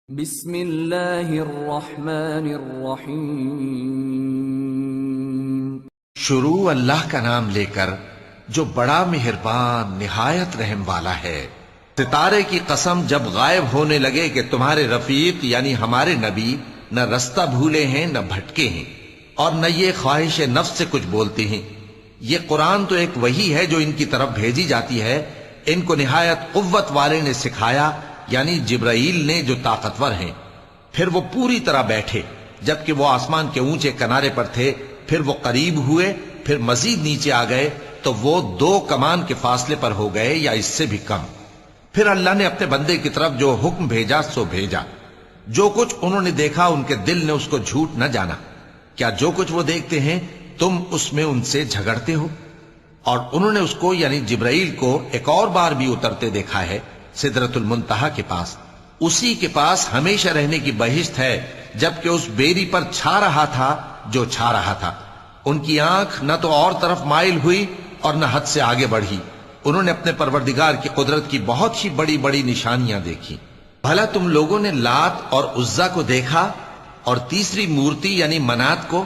بسم اللہ الرحمن الرحیم۔ شروع اللہ کا نام لے کر جو بڑا مہربان نہایت رحم والا ہے۔ ستارے کی قسم جب غائب ہونے لگے کہ تمہارے رفیق یعنی ہمارے نبی نہ رستہ بھولے ہیں نہ بھٹکے ہیں اور نہ یہ خواہش نفس سے کچھ بولتے ہیں۔ یہ قرآن تو ایک وحی ہے جو ان کی طرف بھیجی جاتی ہے۔ ان کو نہایت قوت والے نے سکھایا یعنی جبرائیل نے جو طاقتور ہیں۔ پھر وہ پوری طرح بیٹھے جبکہ وہ آسمان کے اونچے کنارے پر تھے، پھر وہ قریب ہوئے، پھر مزید نیچے آ گئے تو وہ 2 کمان کے فاصلے پر ہو گئے یا اس سے بھی کم۔ پھر اللہ نے اپنے بندے کی طرف جو حکم بھیجا سو بھیجا۔ جو کچھ انہوں نے دیکھا ان کے دل نے اس کو جھوٹ نہ جانا۔ کیا جو کچھ وہ دیکھتے ہیں تم اس میں ان سے جھگڑتے ہو؟ اور انہوں نے اس کو یعنی جبرائیل کو ایک اور بار بھی اترتے دیکھا ہے سدرۃ المنتہا کے پاس۔ اسی کے پاس ہمیشہ رہنے کی بہشت ہے، جبکہ اس بیری پر چھا رہا تھا جو چھا رہا تھا۔ ان کی آنکھ نہ تو اور طرف مائل ہوئی اور نہ حد سے آگے بڑھی۔ انہوں نے اپنے پروردگار کی قدرت کی بہت ہی بڑی بڑی نشانیاں دیکھی۔ بھلا تم لوگوں نے لات اور عزا کو دیکھا اور تیسری مورتی یعنی منات کو؟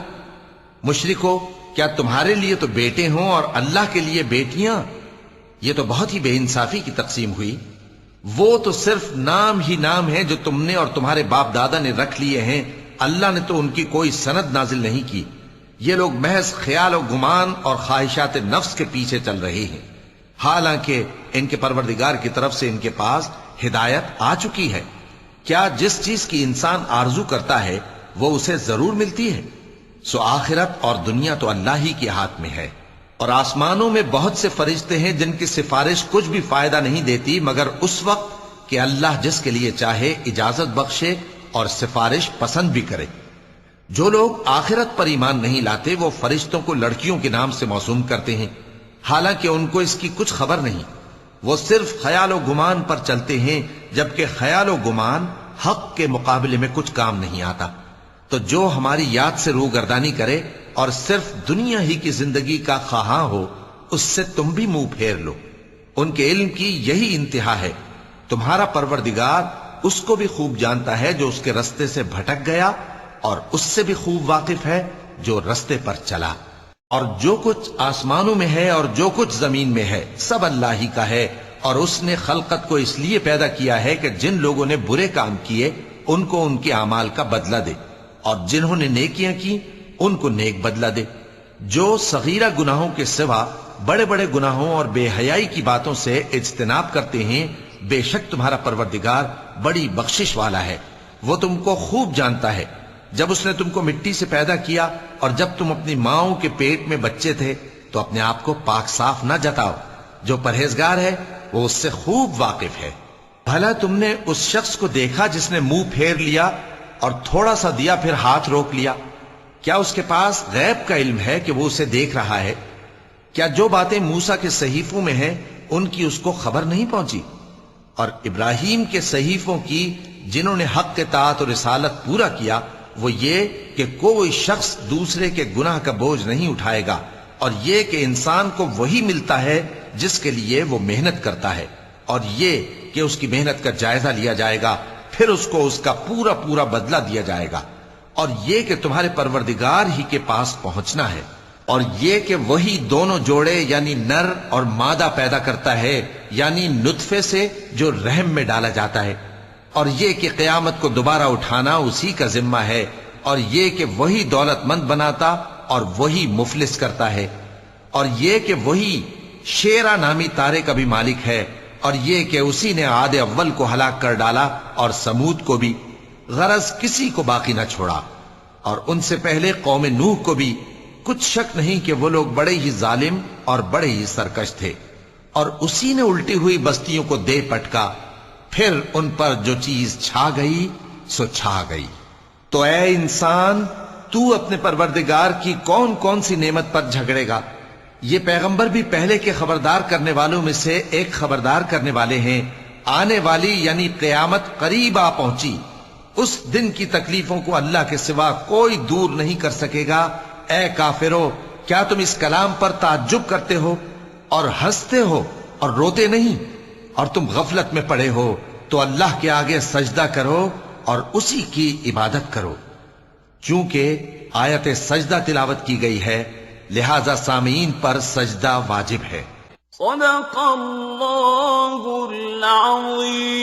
مشرکو، کیا تمہارے لیے تو بیٹے ہوں اور اللہ کے لیے بیٹیاں؟ یہ تو بہت ہی بے انصافی کی تقسیم ہوئی۔ وہ تو صرف نام ہی نام ہے جو تم نے اور تمہارے باپ دادا نے رکھ لیے ہیں، اللہ نے تو ان کی کوئی سند نازل نہیں کی۔ یہ لوگ محض خیال و گمان اور خواہشات نفس کے پیچھے چل رہے ہیں، حالانکہ ان کے پروردگار کی طرف سے ان کے پاس ہدایت آ چکی ہے۔ کیا جس چیز کی انسان آرزو کرتا ہے وہ اسے ضرور ملتی ہے؟ سو آخرت اور دنیا تو اللہ ہی کے ہاتھ میں ہے۔ اور آسمانوں میں بہت سے فرشتے ہیں جن کی سفارش کچھ بھی فائدہ نہیں دیتی مگر اس وقت کہ اللہ جس کے لیے چاہے اجازت بخشے اور سفارش پسند بھی کرے۔ جو لوگ آخرت پر ایمان نہیں لاتے وہ فرشتوں کو لڑکیوں کے نام سے موسوم کرتے ہیں، حالانکہ ان کو اس کی کچھ خبر نہیں۔ وہ صرف خیال و گمان پر چلتے ہیں، جبکہ خیال و گمان حق کے مقابلے میں کچھ کام نہیں آتا۔ تو جو ہماری یاد سے روگردانی کرے اور صرف دنیا ہی کی زندگی کا خواہاں ہو، اس سے تم بھی منہ پھیر لو۔ ان کے علم کی یہی انتہا ہے۔ تمہارا پروردگار اس کو بھی خوب جانتا ہے جو اس کے رستے سے بھٹک گیا، اور اس سے بھی خوب واقف ہے جو رستے پر چلا۔ اور جو کچھ آسمانوں میں ہے اور جو کچھ زمین میں ہے سب اللہ ہی کا ہے، اور اس نے خلقت کو اس لیے پیدا کیا ہے کہ جن لوگوں نے برے کام کیے ان کو ان کے اعمال کا بدلہ دے، اور جنہوں نے نیکیاں کی ان کو نیک بدلہ دے۔ جو صغیرہ گناہوں کے سوا بڑے بڑے گناہوں اور بے حیائی کی باتوں سے اجتناب کرتے ہیں، بے شک تمہارا پروردگار بڑی بخشش والا ہے۔ وہ تم کو خوب جانتا ہے۔ جب اس نے تم کو مٹی سے پیدا کیا اور جب تم اپنی ماؤں کے پیٹ میں بچے تھے تو اپنے آپ کو پاک صاف نہ جتاؤ۔ جو پرہیزگار ہے وہ اس سے خوب واقف ہے۔ بھلا تم نے اس شخص کو دیکھا جس نے منہ پھیر لیا اور تھوڑا سا دیا پھر ہاتھ روک لیا؟ کیا اس کے پاس غیب کا علم ہے کہ وہ اسے دیکھ رہا ہے؟ کیا جو باتیں موسیٰ کے صحیفوں میں ہیں ان کی اس کو خبر نہیں پہنچی؟ اور ابراہیم کے صحیفوں کی جنہوں نے حق اطاعت اور رسالت پورا کیا، وہ یہ کہ کوئی شخص دوسرے کے گناہ کا بوجھ نہیں اٹھائے گا، اور یہ کہ انسان کو وہی ملتا ہے جس کے لیے وہ محنت کرتا ہے، اور یہ کہ اس کی محنت کا جائزہ لیا جائے گا، پھر اس کو اس کا پورا پورا بدلہ دیا جائے گا، اور یہ کہ تمہارے پروردگار ہی کے پاس پہنچنا ہے، اور یہ کہ وہی دونوں جوڑے یعنی نر اور مادہ پیدا کرتا ہے یعنی نطفے سے جو رحم میں ڈالا جاتا ہے، اور یہ کہ قیامت کو دوبارہ اٹھانا اسی کا ذمہ ہے، اور یہ کہ وہی دولت مند بناتا اور وہی مفلس کرتا ہے، اور یہ کہ وہی شیرا نامی تارے کا بھی مالک ہے، اور یہ کہ اسی نے عاد اول کو ہلاک کر ڈالا اور سمود کو بھی، غرض کسی کو باقی نہ چھوڑا، اور ان سے پہلے قوم نوح کو بھی۔ کچھ شک نہیں کہ وہ لوگ بڑے ہی ظالم اور بڑے ہی سرکش تھے، اور اسی نے الٹی ہوئی بستیوں کو دے پٹکا، پھر ان پر جو چیز چھا گئی سو چھا گئی۔ تو اے انسان، تو اپنے پروردگار کی کون کون سی نعمت پر جھگڑے گا؟ یہ پیغمبر بھی پہلے کے خبردار کرنے والوں میں سے ایک خبردار کرنے والے ہیں۔ آنے والی یعنی قیامت قریب آ پہنچی، اس دن کی تکلیفوں کو اللہ کے سوا کوئی دور نہیں کر سکے گا۔ اے کافرو، کیا تم اس کلام پر تعجب کرتے ہو اور ہنستے ہو اور روتے نہیں؟ اور تم غفلت میں پڑے ہو تو اللہ کے آگے سجدہ کرو اور اسی کی عبادت کرو. چونکہ آیت سجدہ تلاوت کی گئی ہے لہذا سامعین پر سجدہ واجب ہے. صدق اللہ العظیم.